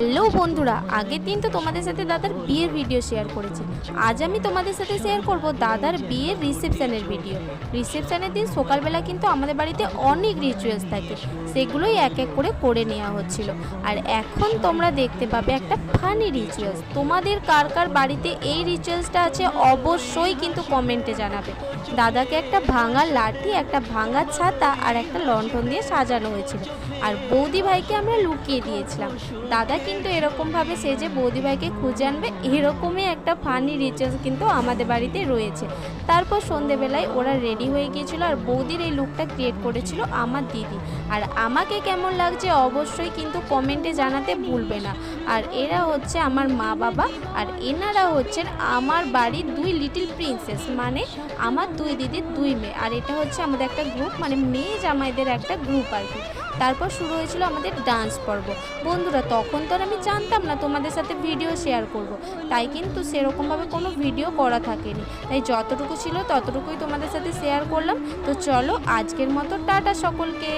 Hello বন্ধুরা, আগের দিন তো তোমাদের সাথে দাদার বিয়ের ভিডিও শেয়ার করেছি। আজ আমি তোমাদের সাথে শেয়ার করব দাদার বিয়ের রিসেপশনের ভিডিও। রিসেপশনের দিন সকালবেলা কিন্তু আমাদের বাড়িতে অনেক রিচুয়ালস থাকে, সেগুলোই এক এক করে নেওয়া হচ্ছিল। আর এখন তোমরা দেখতে পাবে একটা ফানি রিচুয়ালস। তোমাদের কার কার বাড়িতে এই রিচুয়ালসটা আছে অবশ্যই কিন্তু কমেন্টে জানাবে। দাদাকে একটা ভাঙা লাঠি, একটা ভাঙা ছাতা আর একটা লণ্ঠন দিয়ে সাজানো হয়েছিল, আর বৌদি ভাইকে আমরা লুকিয়ে দিয়েছিলাম। দাদা কিন্তু এরকমভাবে সেজে বৌদি ভাইকে খুঁজে আনবে, এরকমই একটা ফানি রিচুয়ালস কিন্তু আমাদের বাড়িতে রয়েছে। তারপর সন্ধেবেলায় ওরা রেডি হয়ে গিয়েছিল, আর বৌদির এই লুকটা ক্রিয়েট করেছিল আমার দিদি। আর আমাকে কেমন লাগছে অবশ্যই কিন্তু কমেন্টে জানাতে ভুলবে না। আর এরা হচ্ছে আমার মা বাবা, আর এনারা হচ্ছেন আমার বাড়ির দুই লিটিল প্রিন্সেস, মানে আমার দুই দিদির দুই মেয়ে। আর এটা হচ্ছে আমাদের একটা গ্রুপ, মানে মেয়ে জামাইদের একটা গ্রুপ আর কি। তারপর শুরু হয়েছিল আমাদের ডান্স পর্ব। বন্ধুরা, তখন তো আর আমি জানতাম না তোমাদের সাথে ভিডিও শেয়ার করব, তাই কিন্তু সেরকমভাবে কোনো ভিডিও করা থাকেনি, তাই যতটুকু ছিল ততটুকুই তোমাদের সাথে শেয়ার করলাম। তো চলো, আজকের মতো টাটা সকলকে।